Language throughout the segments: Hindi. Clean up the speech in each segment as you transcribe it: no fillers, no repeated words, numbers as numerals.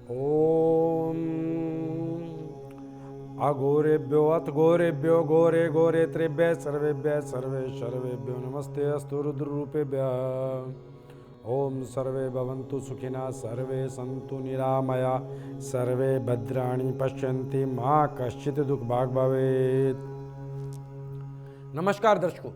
ओम अघोरेभ्यो अथ घोरेभ्यो घोरे घोरे त्रिभ्य सर्वेभ्य सर्वेभ्यो नमस्ते अस्तु रुद्ररूपेभ्यः। ओम सर्वे भवन्तु सुखिनः सर्वे सन्तु निरामया सर्वे भद्राणि पश्यन्ति मा कश्चित् दुःखभाग् भवेत्। नमस्कार दर्शकों,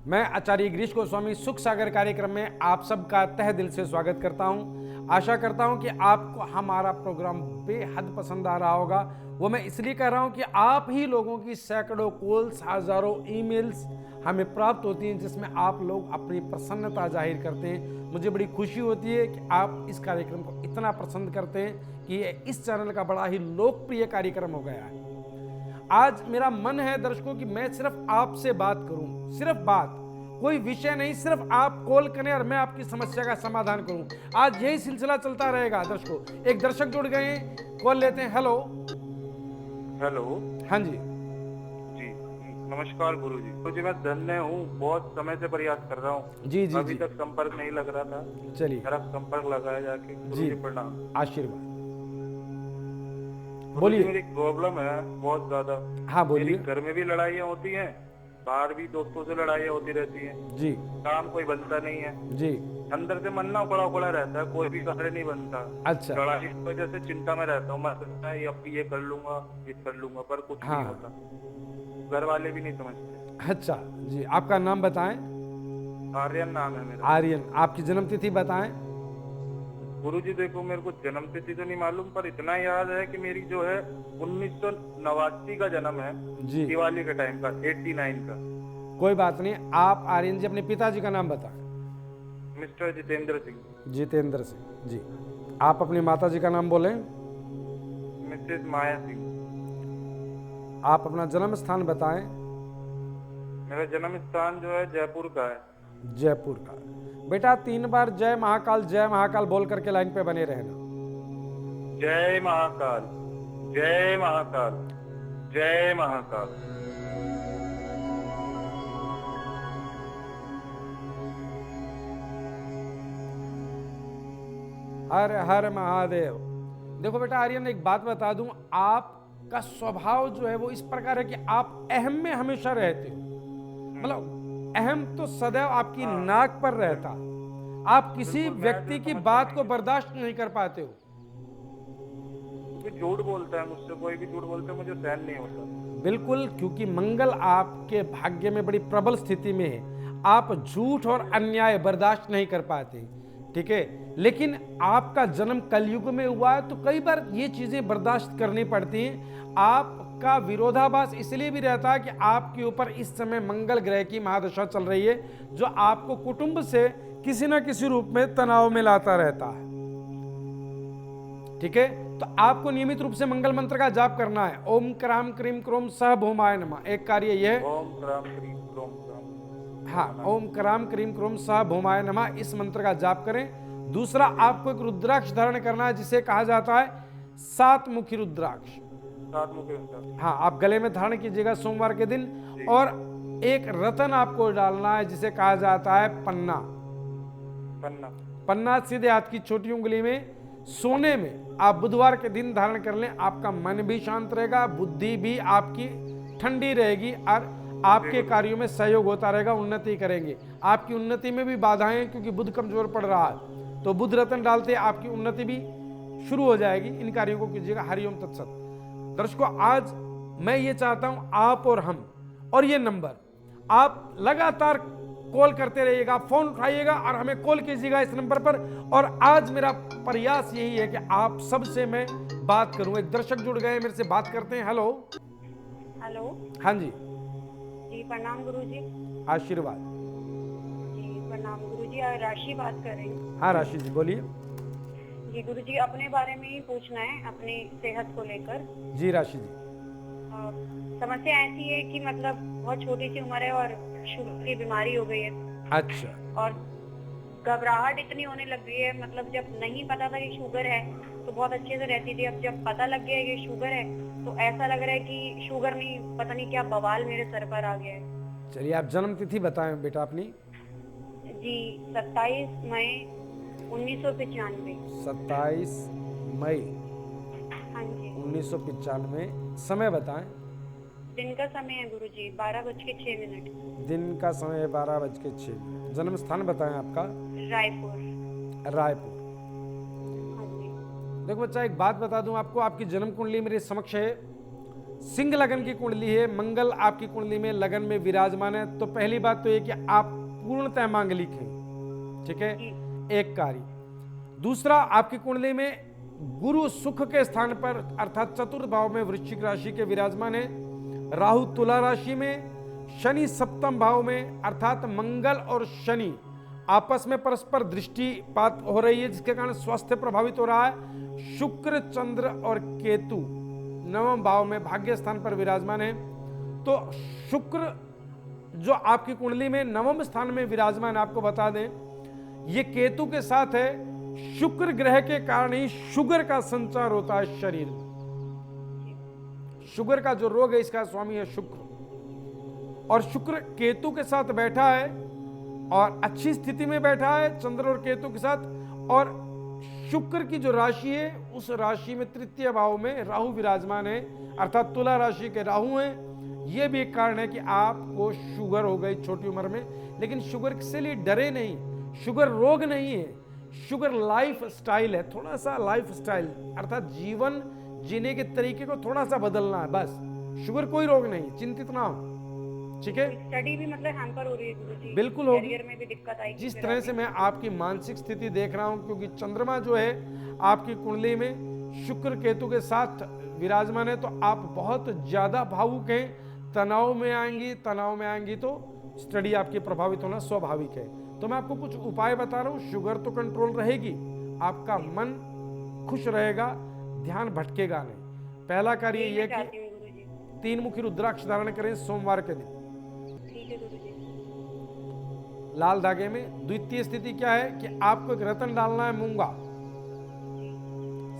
मैं आचार्य गिरीश गोस्वामी सुख सागर कार्यक्रम में आप सबका तहे दिल से स्वागत करता हूं। आशा करता हूं कि आपको हमारा प्रोग्राम बेहद पसंद आ रहा होगा। वो मैं इसलिए कह रहा हूं कि आप ही लोगों की सैकड़ों कॉल्स, हजारों ईमेल्स हमें प्राप्त होती हैं जिसमें आप लोग अपनी प्रसन्नता जाहिर करते हैं। मुझे बड़ी खुशी होती है कि आप इस कार्यक्रम को इतना पसंद करते हैं कि ये इस चैनल का बड़ा ही लोकप्रिय कार्यक्रम हो गया है। आज मेरा मन है दर्शकों कि मैं सिर्फ आपसे बात करूं, सिर्फ बात, कोई विषय नहीं, सिर्फ आप कॉल करें और मैं आपकी समस्या का समाधान करूं। आज यही सिलसिला चलता रहेगा दर्शकों। एक दर्शक जुड़ गए हैं, कॉल लेते हैं। Hello hello. हाँ जी जी नमस्कार गुरुजी। गुरुजी मैं धन्य हूँ, बहुत समय से प्रयास कर रहा हूँ। जी जी अभी जी, तक संपर्क नहीं लग रहा था। चलिए मेरा संपर्क लगाया जाके। जी, गुरुजी प्रणाम। आशीर्वाद। गुरुजी बोलिए। मेरी प्रॉब्लम है बहुत ज्यादा। हाँ मेरी बोलिए। घर में भी लड़ाइयाँ होती हैं, बाहर भी दोस्तों से लड़ाइयाँ होती रहती हैं। जी काम कोई बनता नहीं है। जी, अंदर से मन ना उखड़ा उखड़ा रहता है, कोई भी कार्य नहीं बनता। अच्छा लड़ाई की वजह से चिंता में रहता हूँ। मैं सोचता है अब ये कर लूंगा, ये कर लूंगा, पर कुछ नहीं हाँ, होता। घर वाले भी नहीं समझते। अच्छा जी। आपका नाम बताएं। आर्यन नाम है मेरा। आर्यन। आपकी जन्म तिथि बताएं। गुरुजी देखो, मेरे को जन्म तिथि तो नहीं मालूम, पर इतना याद है कि मेरी जो है 1989 का जन्म है। जी, दिवाली के टाइम का, 89 का। कोई बात नहीं। आप आर्यन जी अपने पिताजी का नाम बताएं। मिस्टर जितेंद्र सिंह। जितेंद्र सिंह जी। आप अपनी माता जी का नाम बोलें। मिसेज माया सिंह। आप अपना जन्म स्थान बताएं। मेरा जन्म स्थान जो है जयपुर का है। जयपुर का। बेटा 3 बार जय महाकाल बोल करके लाइन पे बने रहना। जय महाकाल, जय महाकाल, जय महाकाल। हर हर महादेव। देखो बेटा आर्यन, एक बात बता दूं, आपका स्वभाव जो है वो इस प्रकार है कि आप अहम में हमेशा रहते हो। मतलब अहम तो सदैव आपकी नाक पर रहता। आप किसी बिल्कुल, मैं व्यक्ति जो की समझता बात नहीं को है। बर्दाश्त नहीं कर पाते हो। कोई झूठ बोलता है मुझसे, कोई भी झूठ बोलता है, मुझे सहन नहीं होता। बिल्कुल, क्योंकि मंगल आपके भाग्य में बड़ी प्रबल स्थिति में है। आप झूठ और अन्याय बर्दाश्त नहीं कर पाते, ठीक है। लेकिन आपका जन्म कलयुग में हुआ है तो कई बार ये चीजें बर्दाश्त करनी पड़ती हैं। आपका विरोधाभास इसलिए भी रहता है कि आपके ऊपर इस समय मंगल ग्रह की महादशा चल रही है, जो आपको कुटुंब से किसी न किसी रूप में तनाव में लाता रहता है, ठीक है। तो आपको नियमित रूप से मंगल मंत्र का जाप करना है। ओम क्राम क्रीम क्रोम सह भूमाय नमः। एक कार्य यह, ओम क्राम क्रीम क्रोम क्राम। हाँ, ओम क्राम क्रीम क्रोम सह भूमाय नमः, इस मंत्र का जाप करें। दूसरा, आपको एक रुद्राक्ष धारण करना है जिसे कहा जाता है 7 मुखी रुद्राक्ष। 7 मुखी रुद्राक्ष। हाँ, आप गले में धारण कीजिएगा सोमवार के दिन। और एक रतन आपको डालना है जिसे कहा जाता है पन्ना। पन्ना। पन्ना सीधे हाथ की छोटी उंगली में सोने में आप बुधवार के दिन धारण कर लें। आपका मन भी शांत रहेगा, बुद्धि भी आपकी ठंडी रहेगी और आपके कार्यों में सहयोग होता रहेगा, उन्नति करेंगे। आपकी उन्नति में भी बाधाएं, क्योंकि बुध कमजोर पड़ रहा है, तो बुध रतन डालते आपकी उन्नति भी शुरू हो जाएगी। इन कार्यों को कीजिएगा। हरिओम तत्सत। दर्शकों, आज मैं ये चाहता हूं आप और हम, और ये नंबर आप लगातार कॉल करते रहिएगा, फोन उठाइएगा और हमें कॉल कीजिएगा इस नंबर पर। और आज मेरा प्रयास यही है कि आप सबसे मैं बात करूं। एक दर्शक जुड़ गए, मेरे से बात करते हैं। हेलो। हेलो। हाँ जी, जी प्रणाम गुरुजी। आशीर्वाद। जी प्रणाम गुरुजी, राशि बात कर रही हूँ। हाँ राशि जी, बोलिए। जी गुरुजी, अपने बारे में ही पूछना है, अपनी सेहत को लेकर। जी राशि जी। समस्या ऐसी है कि मतलब बहुत छोटी सी उम्र है और शुगर की बीमारी हो गई है। अच्छा। और घबराहट इतनी होने लग गई है, मतलब जब नहीं पता था कि शुगर है तो बहुत अच्छे से रहती थी। अब जब पता लग गया है कि शुगर है तो ऐसा लग रहा है कि शुगर नहीं, पता नहीं क्या बवाल मेरे सर पर आ गया है। चलिए, आप जन्म तिथि बताएं बेटा अपनी। जी 27 मई 1995। 27 मई हाँ जी। 1995। समय बताएं। दिन का समय है गुरुजी 12:06। दिन का समय 12:06। जन्म स्थान बताएं आपका। रायपुर। रायपुर। हाँ जी। देखो बच्चा, एक बात बता दूं आपको, आपकी जन्म कुंडली मेरे समक्ष है। सिंह लगन की कुंडली है, मंगल आपकी कुंडली में लगन में विराजमान है। तो पहली बात तो ये कि आप पूर्णतः मांगलिक हैं, ठीक है, एक कार्य। दूसरा, आपकी कुंडली में गुरु सुख के स्थान पर अर्थात चतुर्थ भाव में वृश्चिक राशि के विराजमान है, राहु तुला राशि में, शनि सप्तम भाव में अर्थात मंगल और शनि आपस में परस्पर दृष्टिपात हो रही है, जिसके कारण स्वास्थ्य प्रभावित हो रहा है। शुक्र चंद्र और केतु नवम भाव में भाग्य स्थान पर विराजमान है। तो शुक्र जो आपकी कुंडली में नवम स्थान में विराजमान, आपको बता दें ये केतु के साथ है। शुक्र ग्रह के कारण ही शुगर का संचार होता है शरीर में। शुगर का जो रोग है इसका स्वामी है शुक्र, और शुक्र केतु के साथ बैठा है और अच्छी स्थिति में बैठा है चंद्र और केतु के साथ। और शुक्र की जो राशि है उस राशि में तृतीय भाव में राहु विराजमान है, अर्थात तुला राशि के राहु हैं। यह भी एक कारण है कि आपको शुगर हो गई छोटी उम्र में, लेकिन शुगर से लिए डरे नहीं। शुगर रोग नहीं है, शुगर लाइफ स्टाइल है। थोड़ा सा लाइफ स्टाइल अर्थात जीवन जीने के तरीके को थोड़ा सा बदलना है बस। शुगर कोई रोग नहीं, चिंतित ना हो, ठीक है। स्टडी भी मतलब हैम्पर हो रही है गुरुजी, बिल्कुल होगी। करियर में भी दिक्कत आएगी। जिस तरह से मैं आपकी मानसिक स्थिति देख रहा हूं, क्योंकि चंद्रमा जो है आपकी कुंडली में शुक्र केतु के साथ विराजमान है, तो आप बहुत ज्यादा भावुक हैं, तनाव में आएंगी तो स्टडी आपकी प्रभावित होना स्वाभाविक है। तो मैं आपको कुछ उपाय बता रहा हूं। शुगर तो कंट्रोल रहेगी, आपका मन खुश रहेगा, ध्यान भटकेगा नहीं। पहला कार्य यह कि 3 मुखी रुद्राक्ष धारण करें सोमवार के दिन, ठीक है गुरुजी। लाल धागे में। द्वितीय स्थिति क्या है कि आपको एक रत्न डालना है, मूंगा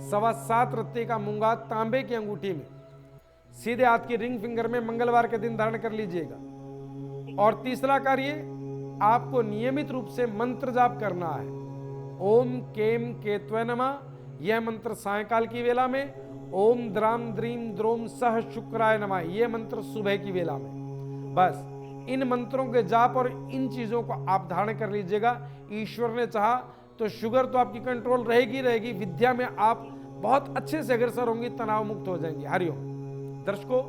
7.25 रत्ते का मूंगा तांबे की अंगूठी में सीधे हाथ की रिंग फिंगर में मंगलवार के दिन धारण कर लीजिएगा। और तीसरा कार्य, आपको नियमित रूप से मंत्र जाप करना है। ओम केम केत्वे नमः, यह मंत्र सायकाल की वेला में। ओम द्राम द्रीम द्रोम सह शुक्राय नमः, यह मंत्र सुबह की वेला में। बस इन मंत्रों के जाप और इन चीजों को आप धारण कर लीजिएगा। ईश्वर ने चाहा तो शुगर तो आपकी कंट्रोल रहेगी। विद्या में आप बहुत अच्छे से अग्रसर होंगी, तनाव मुक्त हो जाएंगी। हरिओम। दर्शकों,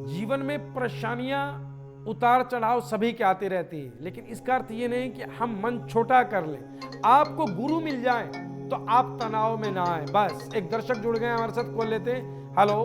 जीवन में परेशानियां उतार चढ़ाव सभी के आती रहती है, लेकिन इसका अर्थ ये नहीं कि हम मन छोटा कर लें। आपको गुरु मिल जाए तो आप तनाव में ना आए। बस एक दर्शक जुड़ गए हमारे साथ, कॉल लेते हैं। हेलो,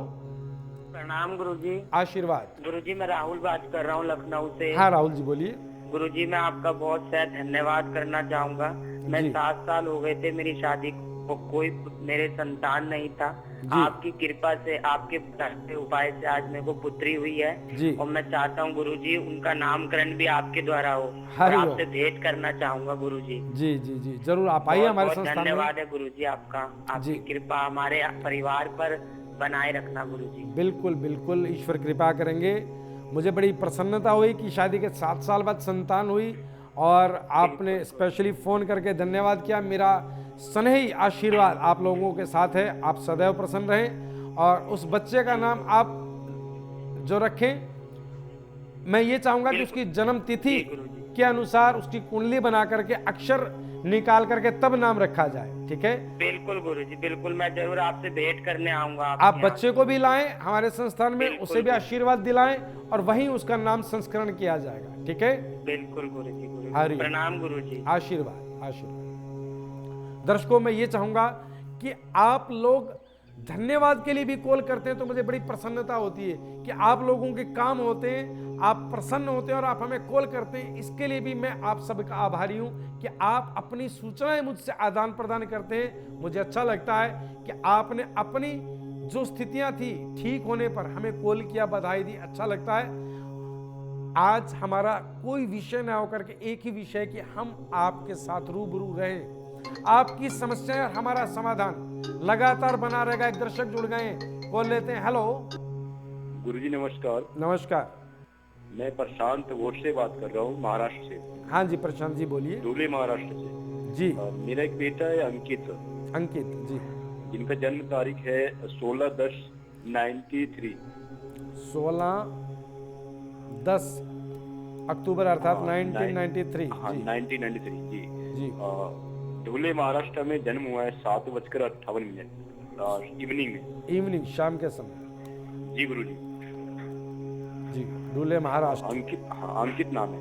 प्रणाम गुरुजी। आशीर्वाद। गुरुजी, मैं राहुल बात कर रहा हूँ लखनऊ से। हाँ राहुल जी बोलिए। गुरुजी, मैं आपका बहुत बहुत धन्यवाद करना चाहूंगा। मैं जी। 7 साल हो गए थे मेरी शादी को, कोई मेरे संतान नहीं था। आपकी कृपा से, आपके बताए उपाय से आज मेरे को पुत्री हुई है जी। और मैं चाहता हूँ गुरुजी उनका नामकरण भी आपके द्वारा हो। और हरिओम। आपसे भेंट करना चाहूंगा गुरुजी। जी जी जी जरूर, आप आइए हमारे बहुत संस्थान में। धन्यवाद है गुरुजी आपका। आपकी कृपा हमारे परिवार पर बनाए रखना गुरुजी। बिल्कुल बिल्कुल, ईश्वर कृपा करेंगे। मुझे बड़ी प्रसन्नता हुई कि शादी के 7 साल बाद संतान हुई, और आपने स्पेशली फोन करके धन्यवाद किया। मेरा स्नेही आशीर्वाद आप लोगों के साथ है, आप सदैव प्रसन्न रहें। और उस बच्चे का नाम आप जो रखें, मैं ये चाहूंगा कि उसकी जन्म तिथि के अनुसार उसकी कुंडली बना करके अक्षर निकाल करके तब नाम रखा जाए, ठीक है। बिल्कुल गुरुजी, बिल्कुल। मैं जरूर आपसे भेंट करने आऊंगा। आप बच्चे को भी लाएं हमारे संस्थान में, उसे भी आशीर्वाद दिलाएं, और वहीं उसका नाम संस्करण किया जाएगा, ठीक है। बिल्कुल गुरुजी। हरि प्रणाम गुरुजी। आशीर्वाद आशीर्वाद। दर्शकों, मैं ये चाहूंगा कि आप लोग धन्यवाद के लिए भी कॉल करते हैं तो मुझे बड़ी प्रसन्नता होती है कि आप लोगों के काम होते हैं, आप प्रसन्न होते हैं और आप हमें कॉल करते हैं। इसके लिए भी मैं आप सबका आभारी हूं कि आप अपनी सूचनाएं मुझसे आदान प्रदान करते हैं। मुझे अच्छा लगता है कि आपने अपनी जो स्थितियां थी ठीक होने पर हमें कॉल किया, बधाई दी, अच्छा लगता है। आज हमारा कोई विषय ना होकर के एक ही विषय कि हम आपके साथ रूबरू रहें, आपकी समस्या और हमारा समाधान लगातार बना रहेगा। एक दर्शक जुड़ गए, कॉल लेते हैं। हेलो गुरुजी नमस्कार। नमस्कार। मैं प्रशांत वोट से बात कर रहा हूँ, महाराष्ट्र से। हाँ जी प्रशांत जी बोलिए। धुले महाराष्ट्र से जी। मेरा एक बेटा है अंकित। अंकित जी। इनका जन्म तारीख है 16/10/93। 16/10 अक्टूबर अर्थात 1993। हाँ, जी 1993 जी। जी धुले महाराष्ट्र में जन्म हुआ है 7:58 इवनिंग में। इवनिंग, शाम के समय। जी गुरुजी। जी धुले महाराष्ट्र। अंकित, हाँ अंकित नाम है।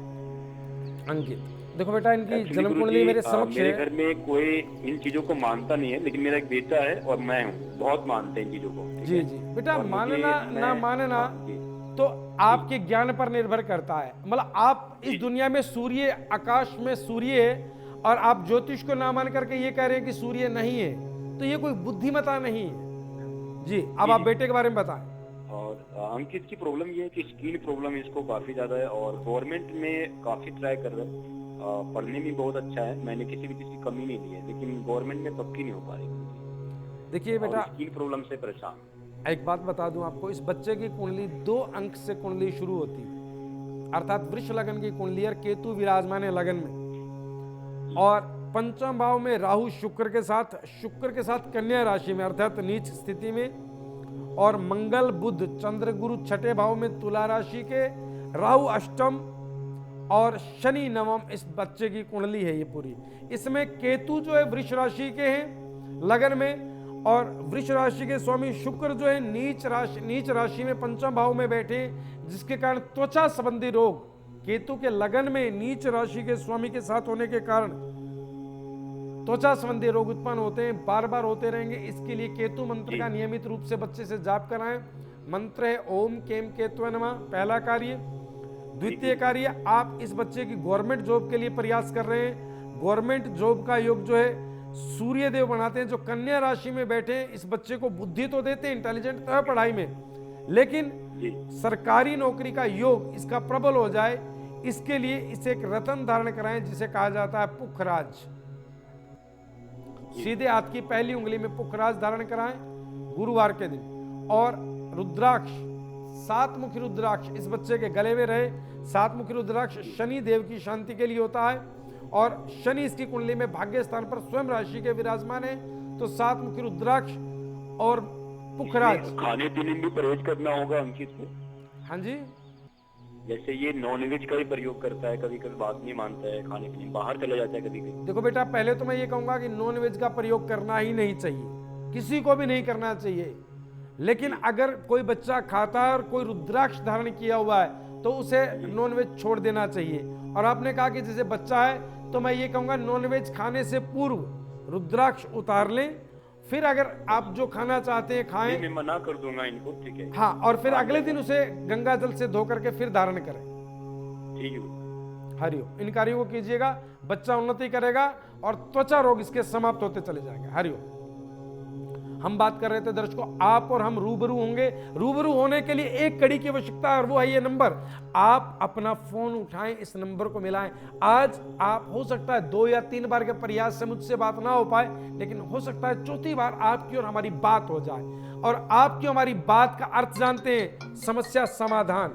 अंकित, देखो बेटा इनकी Actually जन्म गुरुजी, कुंडली मेरे समक्ष मेरे है। घर में कोई इन चीजों को मानता नहीं है, लेकिन मेरा एक बेटा है और मैं हूँ, बहुत मानते हैं इन चीजों को। ठीक जी है? जी बेटा, और मुझे- मानना ना मानना हाँ, जी। तो आपके ज्ञान पर निर्भर करता है। मतलब आप इस दुनिया में सूर्य, आकाश में सूर्य है, और आप ज्योतिष को ना मान करके ये कह रहे हैं कि सूर्य नहीं है, तो ये कोई बुद्धिमता नहीं है। जी अब आप बेटे के बारे में बताएं। और अंकित की प्रॉब्लम ये है कि स्किन प्रॉब्लम इसको काफी ज्यादा है, और गवर्नमेंट में काफी ट्राई कर रहा है। पढ़ने में बहुत अच्छा है, मैंने किसी भी चीज की कमी नहीं ली है, लेकिन गवर्नमेंट में पक्की नहीं हो पा रही। देखिए बेटा, स्किन प्रॉब्लम से परेशान। एक बात बता दूं आपको, इस बच्चे की कुंडली 2 अंक से कुंडली शुरू होती है, अर्थात वृष लगन की कुंडली, और केतु विराजमान है लगन में, और पंचम भाव में राहु शुक्र के साथ कन्या राशि में अर्थात नीच स्थिति में, और मंगल बुध चंद्र गुरु छठे भाव में तुला राशि के, राहु अष्टम और शनि नवम इस बच्चे की कुंडली है ये पूरी। इसमें केतु जो है वृष राशि के हैं लगन में, और वृष राशि के स्वामी शुक्र जो है नीच राशि में पंचम भाव में बैठे, जिसके कारण त्वचा संबंधी रोग केतु के लगन में नीच राशि के स्वामी के साथ होने के कारण त्वचा संबंधी रोग उत्पन्न होते हैं, बार बार होते रहेंगे। इसके लिए केतु मंत्र का नियमित रूप से बच्चे से जाप कराएं। मंत्र है ओम केम केतुवे नमः, पहला कार्य। द्वितीय कार्य, आप इस बच्चे की गवर्नमेंट जॉब के लिए प्रयास कर रहे हैं। गवर्नमेंट जॉब का योग जो है सूर्य देव बनाते हैं, जो कन्या राशि में बैठे हैं। इस बच्चे को बुद्धि तो देते हैं, इंटेलिजेंट तो है पढ़ाई में, लेकिन सरकारी नौकरी का योग इसका प्रबल हो जाए, इसके लिए इसे एक रत्न धारण कराएं, जिसे कहा जाता है पुखराज। सीधे हाथ की पहली उंगली में पुखराज धारण कराएं गुरुवार के दिन। और रुद्राक्ष, 7 मुखी रुद्राक्ष इस बच्चे के गले में रहे। 7 मुखी रुद्राक्ष शनि देव की शांति के लिए होता है, और शनि इसकी कुंडली में भाग्य स्थान पर स्वयं राशि के विराजमान है, तो 7 मुखी रुद्राक्ष और पुखराज। खाने पीने में भी परहेज करना होगा अंकित को। हाँ जी, जैसे ये नॉनवेज का भी प्रयोग करता है, कभी कभी बात नहीं मानता है, खाने पीने बाहर चला जाता है कभी कभी। देखो बेटा, पहले तो मैं ये कहूंगा कि नॉन वेज का प्रयोग करना ही नहीं चाहिए, किसी को भी नहीं करना चाहिए। लेकिन अगर कोई बच्चा खाता है और कोई रुद्राक्ष धारण किया हुआ है, तो उसे नॉन वेज छोड़ देना चाहिए। और आपने कहा कि जैसे बच्चा है, तो मैं ये कहूंगा नॉन वेज खाने से पूर्व रुद्राक्ष उतार लें, फिर अगर आप जो खाना चाहते हैं खाएं। मैं मना कर दूंगा इनको, ठीक है। हाँ, और फिर अगले दिन उसे गंगा जल से धो करके फिर धारण करें। ठीक है। हरिओम। इन कार्यों को कीजिएगा, बच्चा उन्नति करेगा और त्वचा रोग इसके समाप्त होते चले जाएंगे। हरिओम। हम बात कर रहे थे दर्शकों, आप और हम रूबरू होंगे। रूबरू होने के लिए एक कड़ी की आवश्यकता है, और वो है ये नंबर। आप अपना फोन उठाएं, इस नंबर को मिलाएं। आज आप हो सकता है 2 या 3 बार के प्रयास से मुझसे बात ना हो पाए, लेकिन हो सकता है चौथी बार आपकी और हमारी बात हो जाए। और आपकी हमारी बात का अर्थ जानते हैं, समस्या समाधान,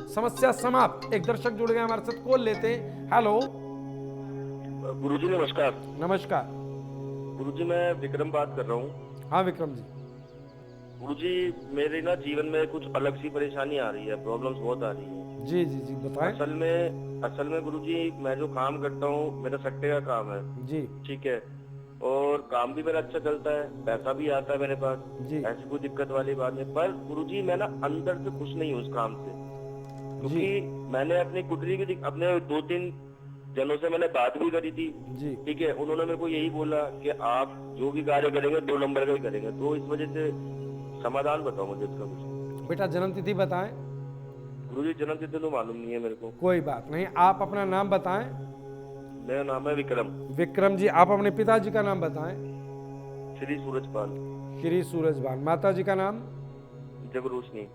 समस्या समाप्त। एक दर्शक जुड़ गए हमारे साथ, कॉल लेते हैं। हेलो गुरुजी नमस्कार। नमस्कार। गुरुजी मैं विक्रम बात कर रहा हूँ। हाँ विक्रम जी। गुरुजी मेरे ना जीवन में कुछ अलग सी परेशानी आ रही है, प्रॉब्लम्स बहुत आ रही है। जी जी जी बताएं। असल में गुरुजी मैं जो काम करता हूँ, मेरा सट्टे का काम है जी। ठीक है, और काम भी मेरा अच्छा चलता है, पैसा भी आता है मेरे पास जी। ऐसी कोई दिक्कत वाली बात नहीं। पर गुरुजी मैं ना अंदर से खुश नहीं हूँ उस काम से, क्योंकि मैंने अपनी कुंडली भी अपने 2-3 जनों से मैंने बात भी करी थी जी। ठीक है, उन्होंने मेरे को यही बोला कि आप जो भी कार्य करेंगे 2 नंबर का ही करेंगे। तो इस वजह से समाधान बताओ मुझे इसका कुछ। बेटा जन्म तिथि बताएं। गुरुजी जन्म तिथि तो मालूम नहीं है मेरे को। कोई बात नहीं, आप अपना नाम बताएं। मेरा नाम है विक्रम। विक्रम जी, आप अपने पिताजी का नाम बताएं। श्री सूरजपाल। श्री सूरजभान। माता जी का नाम? जब रोशनी।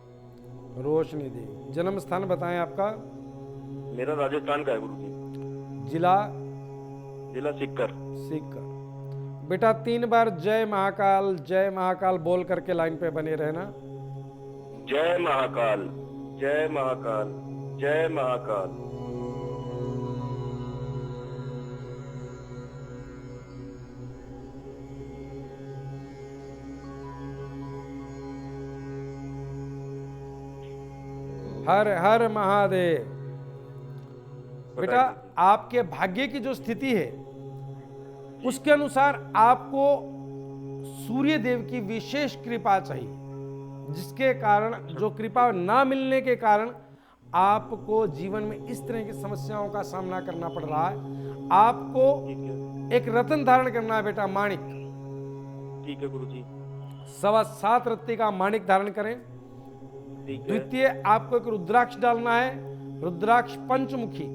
रोशनी देवी। जन्म स्थान बताएं आपका? मेरा राजस्थान का है गुरुजी। जिला? जिला सीकर। सीकर। बेटा 3 बार जय महाकाल बोल करके लाइन पे बने रहना। जय महाकाल, जय महाकाल, जय महाकाल। हर हर महादेव। बेटा आपके भाग्य की जो स्थिति है उसके अनुसार आपको सूर्य देव की विशेष कृपा चाहिए, जिसके कारण, जो कृपा ना मिलने के कारण आपको जीवन में इस तरह की समस्याओं का सामना करना पड़ रहा है। आपको एक रत्न धारण करना है बेटा, माणिक। ठीक है गुरुजी। 7.25 रत्ती का माणिक धारण करें। ठीक है। द्वितीय आपको एक रुद्राक्ष डालना है, रुद्राक्ष पंचमुखी।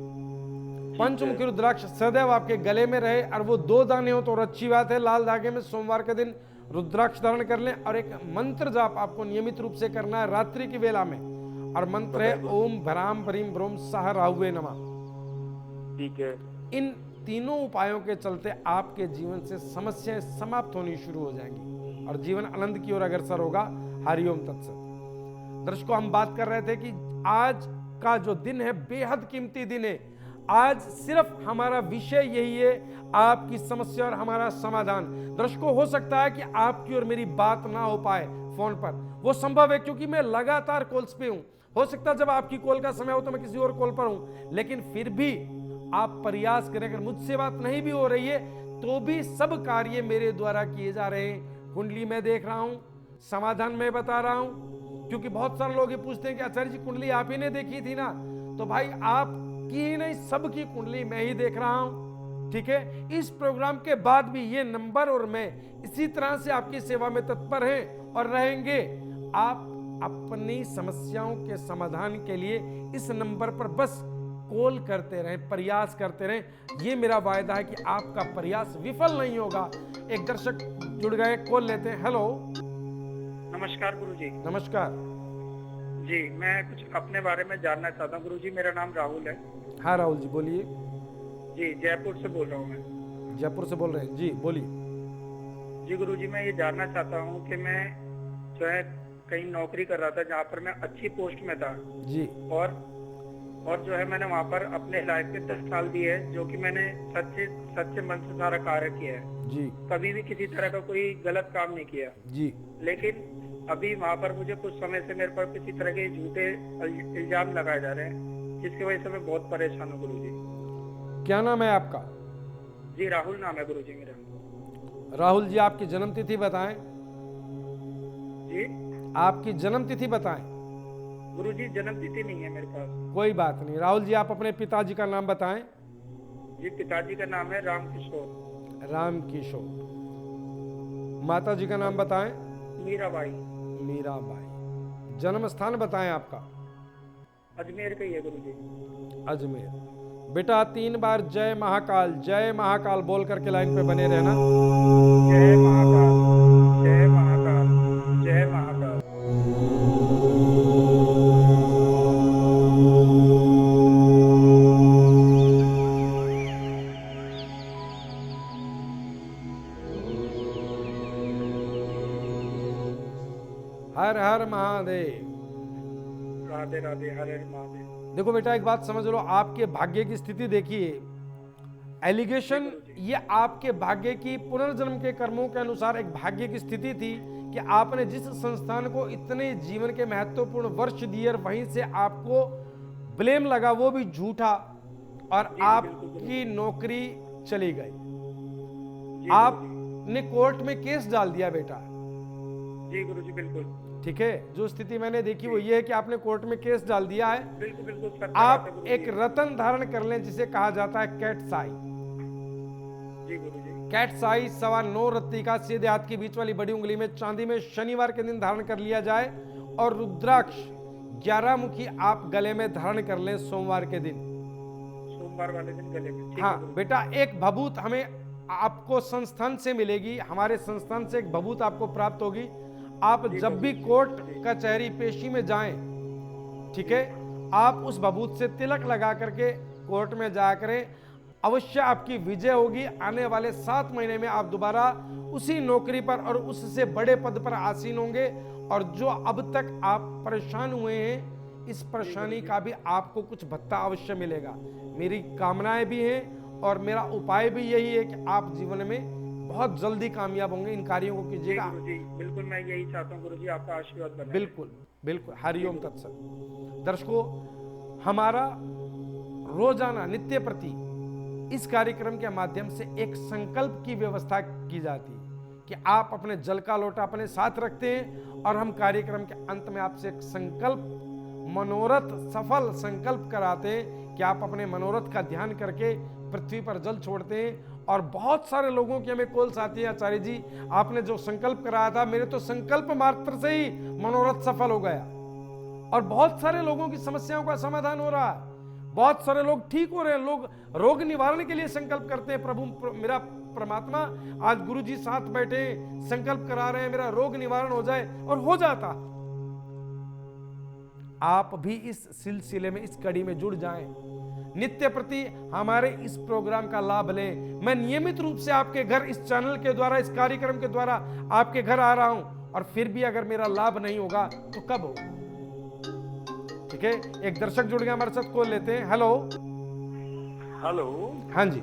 पंचमुखी रुद्राक्ष सदैव आपके गले में रहे, और वो 2 दाने हो तो और अच्छी बात है। लाल धागे में सोमवार के दिन रुद्राक्ष धारण कर लें, और एक मंत्र जाप आपको नियमित रूप से करना है रात्रि की वेला में, और मंत्र है ओम भ्राम भरीम ब्रोम सह राहुवे नमः। ठीक है। इन तीनों उपायों के चलते आपके जीवन से समस्याएं समाप्त होनी शुरू हो जाएंगी और जीवन आनंद की ओर अग्रसर होगा। हरिओम तत्सत। दर्शकों, हम बात कर रहे थे कि आज का जो दिन है बेहद कीमती दिन है। आज सिर्फ हमारा विषय यही है, आपकी समस्या और हमारा समाधान। दर्शकों, हो सकता है कि आपकी और मेरी बात ना हो पाए फोन पर, वो संभव है क्योंकि मैं लगातार कॉल्स पे हूं। हो सकता है जब आपकी कॉल का समय हो तो मैं किसी और कॉल पर हूं, लेकिन फिर भी आप प्रयास करें। अगर मुझसे बात नहीं भी हो रही है तो भी सब कार्य मेरे द्वारा किए जा रहे हैं। कुंडली में देख रहा हूं, समाधान में बता रहा हूं, क्योंकि बहुत सारे लोग ये पूछते हैं कि आचार्य जी कुंडली आप ही ने देखी थी ना, तो भाई आपकी ही नहीं सबकी कुंडली मैं ही देख रहा हूं। ठीक है, इस प्रोग्राम के बाद भी ये नंबर और मैं इसी तरह से आपकी सेवा में तत्पर हैं और रहेंगे। आप अपनी समस्याओं के समाधान के लिए इस नंबर पर बस कॉल करते रहें, प्रयास करते रहें। ये मेरा वायदा है कि आपका प्रयास विफल नहीं होगा। एक दर्शक जुड़ गए, कॉल लेते हैं। हेलो, नमस्कार गुरुजी। नमस्कार जी, मैं कुछ अपने बारे में जानना चाहता हूँ गुरुजी। मेरा नाम राहुल है। हाँ राहुल जी बोलिए। जी, जयपुर से बोल रहा हूँ मैं। जयपुर से बोल रहे हैं जी, बोलिए। जी गुरुजी, मैं ये जानना चाहता हूँ कि मैं जो है कहीं नौकरी कर रहा था जहाँ पर मैं अच्छी पोस्ट में था जी, और जो है मैंने वहाँ पर अपने लाइफ के 10 साल दिए, जो कि मैंने सच्चे मन से सारा कार्य किया है जी, कभी भी किसी तरह का कोई गलत काम नहीं किया। जी, लेकिन अभी वहाँ पर मुझे कुछ समय से मेरे पर किसी तरह के झूठे इल्जाम लगाए जा रहे हैं, जिसकी वजह से मैं बहुत परेशान हूँ गुरुजी। क्या नाम है आपका? जी, राहुल नाम है गुरुजी मेरा। राहुल जी, आपकी जन्म तिथि बताएं। जी आपकी जन्म तिथि बताएं। गुरुजी, जन्म तिथि नहीं है मेरे पास। कोई बात नहीं। राहुल जी, आप अपने पिताजी का नाम बताएं। जी, पिताजी का नाम है राम किशोर। राम किशोर। माता जी का नाम बताएं। मीराबाई। मीराबाई। जन्म स्थान बताएं आपका। अजमेर का ही है गुरुजी। अजमेर। बेटा 3 बार जय महाकाल बोल करके लाइन पे बने रहना। जय महाकाल, जय महाकाल, जय महाकाल। हर हर महादेव। राधे राधे, हरे हरे महादेव। देखो बेटा, एक बात समझ लो, आपके भाग्य की स्थिति देखिए। एलिगेशन ये आपके भाग्य की पुनर्जन्म के कर्मों के अनुसार एक भाग्य की स्थिति थी कि आपने जिस संस्थान को इतने जीवन के महत्वपूर्ण वर्ष दिए और वहीं से आपको ब्लेम लगा, वो भी झूठा, और आपकी नौकरी चली गई। आपने कोर्ट में केस डाल दिया बेटा। जी गुरुजी, बिल्कुल। ठीक है, जो स्थिति मैंने देखी वो ये है कि आपने कोर्ट में केस डाल दिया है। बिल्कुल बिल्कुल सत्य बात है आप गुरुजी। एक रत्न धारण कर लें जिसे कहा जाता है कैट साई। जी गुरुजी। कैट साई 9.25 रत्ती का सीधे हाथ की बीच वाली बड़ी उंगली में चांदी में शनिवार के दिन धारण कर लिया जाए, और रुद्राक्ष 11 मुखी आप गले में धारण कर लें सोमवार के दिन। सोमवार वाले दिन गले में। ठीक है हाँ गुरुजी। बेटा, एक भभूत हमें आपको संस्थान से मिलेगी, हमारे संस्थान से एक भभूत आपको प्राप्त होगी। आप जब भी कोर्ट कचहरी पेशी में जाएं, ठीक है, आप उस भभूत से तिलक लगा करके कोर्ट में जाया करें। अवश्य आपकी विजय होगी। आने वाले 7 महीने में आप दोबारा उसी नौकरी पर और उससे बड़े पद पर आसीन होंगे, और जो अब तक आप परेशान हुए हैं, इस परेशानी का भी आपको कुछ भत्ता अवश्य मिलेगा। मेरी कामनाएं भी हैं और मेरा उपाय भी यही है कि आप जीवन में बहुत जल्दी कामयाब होंगे। इन कार्यों को कीजिएगा। गुरुजी बिल्कुल मैं यही चाहता हूँ गुरुजी, आपका आशीर्वाद बने। बिल्कुल बिल्कुल। हरिओम तत्सत। दर्शकों, हमारा रोजाना नित्य प्रति इस कार्यक्रम के माध्यम से एक संकल्प की व्यवस्था की जाती है कि आप अपने जल का लोटा अपने साथ रखते हैं और हम कार्यक्रम के अंत में आपसे एक संकल्प, मनोरथ सफल संकल्प कराते हैं कि आप अपने मनोरथ का ध्यान करके पृथ्वी पर जल छोड़ते हैं। और बहुत सारे लोगों की हमें कॉल्स आती है, आचार्य जी आपने जो संकल्प कराया था, मेरे तो संकल्प मात्र से ही मनोरथ सफल हो गया। और बहुत सारे लोगों की समस्याओं का समाधान हो रहा है, बहुत सारे लोग ठीक हो रहे हैं। लोग रोग निवारण के लिए संकल्प करते हैं, प्रभु मेरा परमात्मा आज गुरु जी साथ बैठे संकल्प करा रहे हैं मेरा रोग निवारण हो जाए, और हो जाता। आप भी इस सिलसिले में, इस कड़ी में जुड़ जाएं, नित्य प्रति हमारे इस प्रोग्राम का लाभ लें। मैं नियमित रूप से आपके घर इस चैनल के द्वारा, इस कार्यक्रम के द्वारा आपके घर आ रहा हूं, और फिर भी अगर मेरा लाभ नहीं होगा तो कब होगा? ठीक है, एक दर्शक जुड़ गया हमारे साथ, कॉल लेते हैं। हेलो। हेलो। हाँ जी।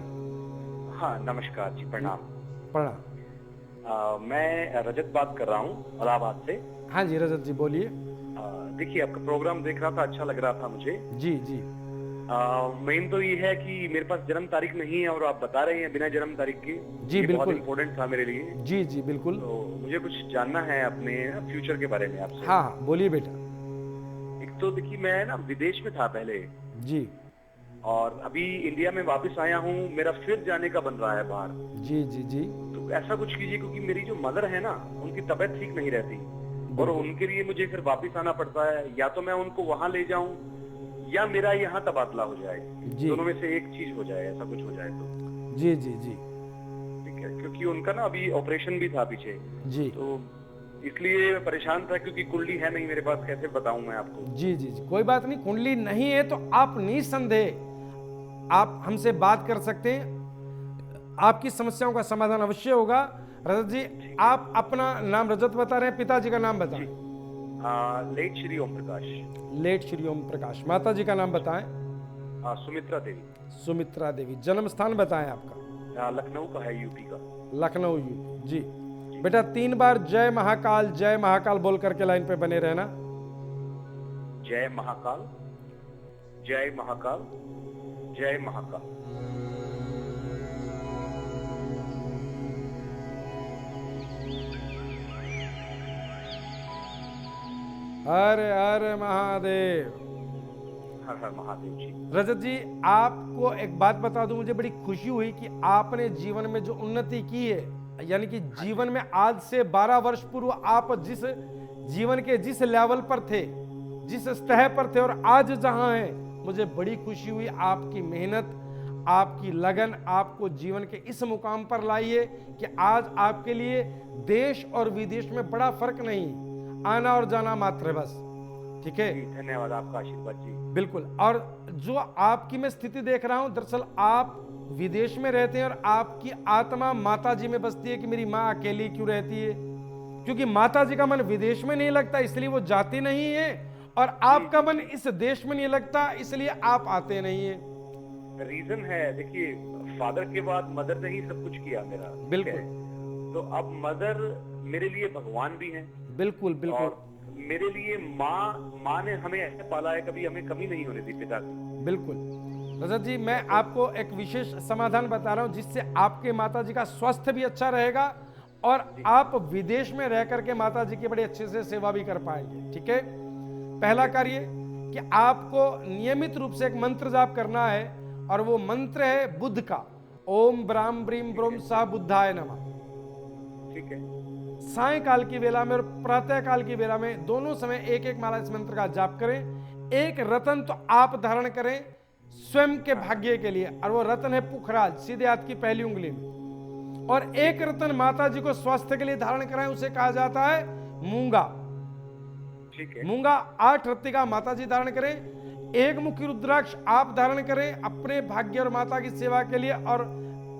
हाँ नमस्कार जी, प्रणाम। प्रणाम। मैं रजत बात कर रहा हूँ इलाहाबाद से। हाँ जी रजत जी बोलिए। देखिए आपका प्रोग्राम देख रहा था, अच्छा लग रहा था मुझे। जी जी। मेन तो ये है कि मेरे पास जन्म तारीख नहीं है और आप बता रहे हैं बिना जन्म तारीख के। जी ये बिल्कुल। बहुत इम्पोर्टेंट था मेरे लिए। जी जी बिल्कुल। तो मुझे कुछ जानना है अपने फ्यूचर के बारे में आपसे। हाँ बोलिए बेटा। एक तो देखिए मैं ना विदेश में था पहले, जी और अभी इंडिया में वापस आया हूँ, मेरा फिर जाने का बन रहा है बाहर। जी जी जी। तो ऐसा कुछ कीजिए, क्योंकि मेरी जो मदर है ना उनकी तबीयत ठीक नहीं रहती, और उनके लिए मुझे फिर वापस आना पड़ता है। या तो मैं उनको वहां ले जाऊं या मेरा यहाँ तबादला हो जाए, दोनों में से एक चीज हो जाए, ऐसा कुछ हो जाए तो। जी जी जी। ठीक है, क्योंकि उनका ना अभी ऑपरेशन भी था पीछे, जी तो इसलिए परेशान था, क्योंकि कुंडली है नहीं मेरे पास, कैसे बताऊं मैं आपको। जी जी जी। कोई बात नहीं, कुंडली नहीं है तो आप निसंदेह आप हमसे बात कर सकते हैं, आपकी समस्याओं का समाधान अवश्य होगा। रजत जी आप अपना नाम रजत बता रहे हैं, पिताजी का नाम बताएं। लेट श्री ओम प्रकाश। लेट श्री ओम प्रकाश। माता जी का नाम बताएं। सुमित्रा देवी। सुमित्रा देवी। जन्म स्थान बताएं आपका। लखनऊ का है, यूपी का। लखनऊ यूपी। जी बेटा 3 बार जय महाकाल बोल करके लाइन पे बने रहना। जय महाकाल, जय महाकाल, जय महाकाल। हरे हरे महादेव। हर हर महादेव जी। रजत जी आपको एक बात बता दूं, मुझे बड़ी खुशी हुई कि आपने जीवन में जो उन्नति की है, यानी कि जीवन में आज से 12 वर्ष पूर्व आप जिस जीवन के जिस लेवल पर थे, जिस सतह पर थे, और आज जहां हैं, मुझे बड़ी खुशी हुई। आपकी मेहनत, आपकी लगन आपको जीवन के इस मुकाम पर लाई है कि आज आपके लिए देश और विदेश में बड़ा फर्क नहीं, आना और जाना मात्र है बस। ठीक है, धन्यवाद, आपका आशीर्वाद जी। बिल्कुल। और जो आपकी मैं स्थिति देख रहा हूं, दरअसल आप विदेश में रहते हैं और आपकी आत्मा माता जी में बसती है कि मेरी माँ अकेली क्यों रहती है, क्योंकि माता जी का मन विदेश में नहीं लगता इसलिए वो जाती नहीं है, और आपका मन इस देश में नहीं लगता इसलिए आप आते नहीं है। रीजन है, देखिए फादर के बाद मदर ने ही सब कुछ किया मेरा। बिल्कुल। तो अब मदर मेरे लिए भगवान भी हैं। बिल्कुल बिल्कुल। और मेरे लिए माँ ने हमें ऐसे पाला है, कभी हमें कमी नहीं होने दी पिता की। बिल्कुल। रजत जी मैं आपको एक विशेष समाधान बता रहा हूं जिससे आपके माता जी का स्वास्थ्य भी अच्छा रहेगा और आप विदेश में रह करके माता जी की बड़े अच्छे से सेवा भी कर पाएंगे। ठीक है, पहला कार्य कि आपको नियमित रूप से एक मंत्र जाप करना है, और वो मंत्र है बुद्ध का, ओम ब्राह्म ब्रीम ब्रोम सा बुद्धाय नमः। ठीक है। सायकाल की वेला में और प्रातः काल की वेला में दोनों समय एक एक माला इस मंत्र का जाप करें। एक रतन तो आप धारण करें स्वयं के भाग्य के लिए, और वो रतन है पुखराज, सीधे हाथ की पहली उंगली में। और एक रतन माता जी को स्वास्थ्य के लिए धारण कराएं, उसे कहा जाता है मूंगा। ठीक है। मूंगा 8 रत्तिका माता जी धारण करें। एक मुखी रुद्राक्ष आप धारण करें अपने भाग्य और माता की सेवा के लिए, और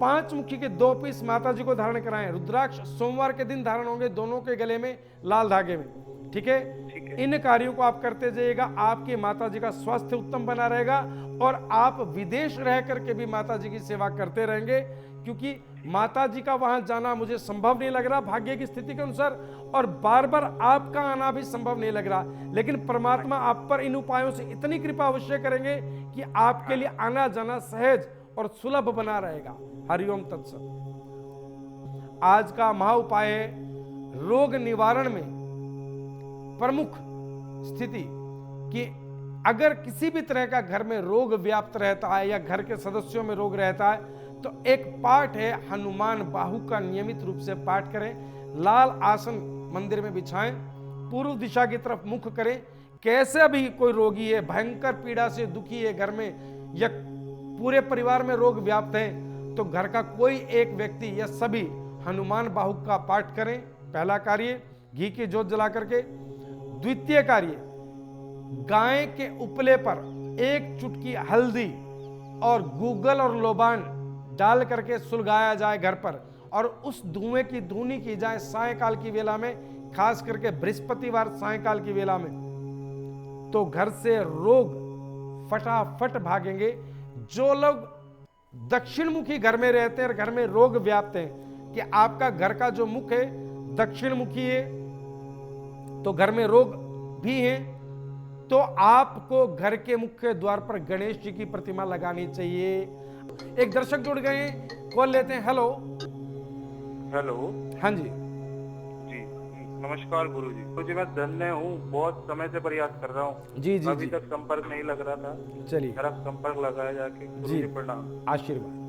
5 मुखी के 2 पीस माता जी को धारण कराएं। रुद्राक्ष सोमवार के दिन धारण होंगे, दोनों के गले में लाल धागे में। ठीक है, इन कार्यों को आप करते जाइएगा, आपकी माता जी का स्वास्थ्य उत्तम बना रहेगा और आप विदेश रह करके भी माता जी की सेवा करते रहेंगे, क्योंकि माता जी का वहां जाना मुझे संभव नहीं लग रहा भाग्य की स्थिति के अनुसार, और बार बार आपका आना भी संभव नहीं लग रहा, लेकिन परमात्मा आप पर इन उपायों से इतनी कृपा अवश्य करेंगे कि आपके लिए आना जाना सहज और सुलभ बना रहेगा। हरिओम तत्सत। आज का महा उपाय है रोग निवारण में प्रमुख स्थिति कि अगर किसी भी तरह का घर में रोग व्याप्त रहता है या घर के सदस्यों में रोग रहता है, तो एक पाठ है हनुमान बाहु का, नियमित रूप से पाठ करें। लाल आसन मंदिर में बिछाएं, पूर्व दिशा की तरफ मुख करें। कैसे भी कोई रोगी है, भयंकर पीड़ा से दुखी है घर में, या पूरे परिवार में रोग व्याप्त है, तो घर का कोई एक व्यक्ति या सभी हनुमान बाहु का पाठ करें। पहला कार्य घी की जोत जला करके। द्वितीय कार्य गाय के उपले पर एक चुटकी हल्दी और गूगल और लोबान डाल करके सुलगाया जाए घर पर, और उस धुएं की धुनी की जाए सायंकाल की वेला में, खास करके बृहस्पतिवार सायंकाल की वेला में, तो घर से रोग फटाफट भागेंगे। जो लोग दक्षिण मुखी घर में रहते हैं और घर में रोग व्याप्त हैं, कि आपका घर का जो मुख है दक्षिण मुखी है, तो घर में रोग भी है, तो आपको घर के मुख्य द्वार पर गणेश जी की प्रतिमा लगानी चाहिए। एक दर्शक जुड़ गए हैं, कॉल लेते हैं। हेलो। हेलो। हाँ जी जी नमस्कार गुरुजी। गुरुजी मैं धन्य हूँ, बहुत समय से प्रयास कर रहा हूँ। जी जी अभी जी। तक संपर्क नहीं लग रहा था। चलिए, मेरा संपर्क लगाया जाके। गुरुजी प्रणाम। आशीर्वाद।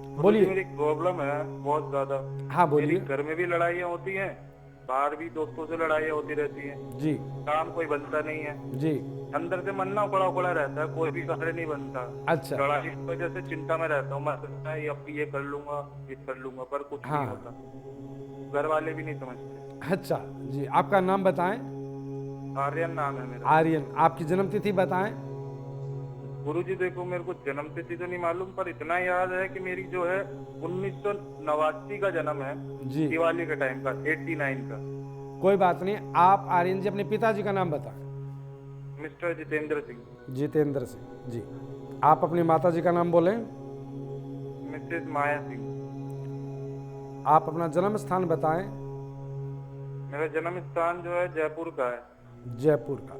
गुरुजी बोलिए। मेरी प्रॉब्लम है बहुत ज्यादा। हाँ बोलिए। मेरी घर में भी लड़ाइयाँ होती हैं, बाहर भी दोस्तों से लड़ाइयाँ होती रहती हैं। जी काम कोई बनता नहीं है। जी। अंदर से मन ना उखड़ा रहता है, कोई भी कार्य नहीं बनता। अच्छा। लड़ाई की वजह से चिंता में रहता हूँ मैं, सोचता है अब ये कर लूंगा, ये कर लूंगा, पर कुछ हाँ। नहीं होता। घर वाले भी नहीं समझते। अच्छा जी, आपका नाम बताएं। आर्यन नाम है मेरा। आर्यन। आपकी जन्म तिथि बताएं। गुरुजी देखो मेरे को जन्म तिथि तो नहीं मालूम, पर इतना याद है कि मेरी जो है 1989 का जन्म है, जी। दिवाली के टाइम का, 89 का। कोई बात नहीं, आप आर्यन जी अपने पिताजी का नाम बताएं। मिस्टर जितेंद्र सिंह। जितेंद्र सिंह जी। आप अपनी माता जी का नाम बोलें। मिसेज माया सिंह। आप अपना जन्म स्थान बताएं। मेरा जन्म स्थान जो है जयपुर का है। जयपुर का।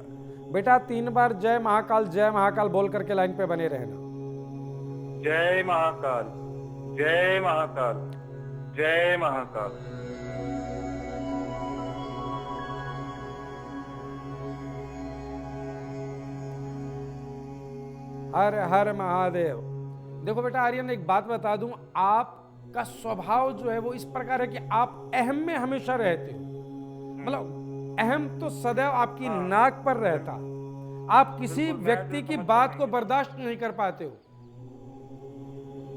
बेटा 3 बार जय महाकाल बोल करके लाइन पे बने रहना। जय महाकाल, जय महाकाल, जय महाकाल। हर हर महादेव। देखो बेटा आर्यन, एक बात बता दूं, आपका स्वभाव जो है वो इस प्रकार है कि आप अहम में हमेशा रहते हो। मतलब अहम तो सदैव आपकी नाक पर रहता। आप किसी व्यक्ति की बात को बर्दाश्त नहीं कर पाते हो।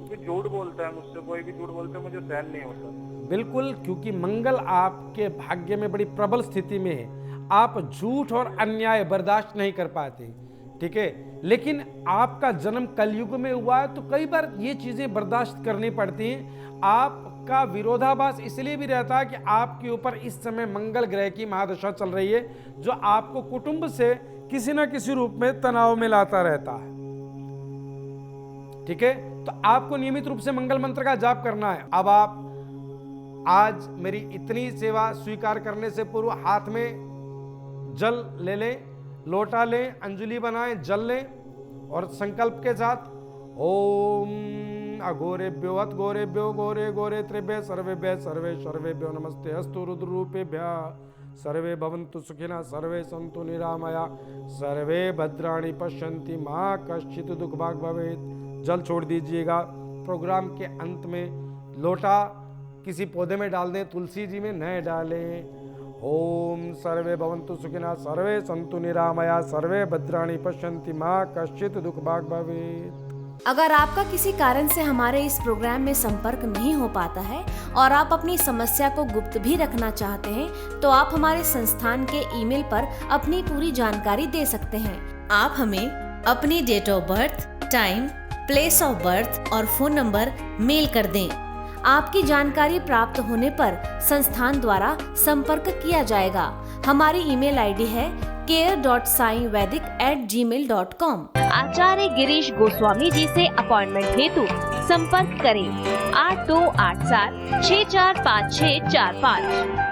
कोई झूठ बोलता है मुझसे, कोई भी झूठ बोलता है, मुझे सहन नहीं होता। बिल्कुल, क्योंकि मंगल आपके भाग्य में बड़ी प्रबल स्थिति में है। आप झूठ और अन्याय बर्दाश्त नहीं कर पाते, ठीक है। लेकिन आपका जन्म कलयुग में हुआ है, तो कई बार ये चीजें बर्दाश्त करनी पड़ती हैं। आपका विरोधाभास इसलिए भी रहता है कि आपके ऊपर इस समय मंगल ग्रह की महादशा चल रही है, जो आपको कुटुंब से किसी न किसी रूप में तनाव में लाता रहता है, ठीक है। तो आपको नियमित रूप से मंगल मंत्र का जाप करना है। अब आप आज मेरी इतनी सेवा स्वीकार करने से पूर्व हाथ में जल ले लें, लोटा लें, अंजलि बनाएं, जल लें और संकल्प के साथ ओम अघोरेभ्यो अत घोरेभ्यो घोरे घोरे त्रिभ्य सर्वेभ्य सर्वेभ्यो नमस्ते अस्तु रुद्र रूपेभ्यः सर्वे भवन्तु सुखिनः सर्वे सन्तु निरामया सर्वे भद्राणि पश्यन्ति मा कश्चित् दुःख भाग भवेत्। जल छोड़ दीजिएगा। प्रोग्राम के अंत में लोटा किसी पौधे में डाल दें, तुलसी जी में न डालें। ओम सर्वे भवन्तु सुखिनः सर्वे सन्तु निरामया सर्वे भद्राणि पश्यन्ति मा कश्चित् दुःख भाग भवेत्। अगर आपका किसी कारण से हमारे इस प्रोग्राम में संपर्क नहीं हो पाता है और आप अपनी समस्या को गुप्त भी रखना चाहते हैं, तो आप हमारे संस्थान के ईमेल पर अपनी पूरी जानकारी दे सकते हैं। आप हमें अपनी date of birth, time, place of birth और फोन नंबर मेल कर दें। आपकी जानकारी प्राप्त होने पर संस्थान द्वारा संपर्क किया जाएगा। हमारी ईमेल आईडी है care.saivedic@gmail.com। आचार्य गिरीश गोस्वामी जी से अपॉइंटमेंट हेतु संपर्क करें 8287 645645।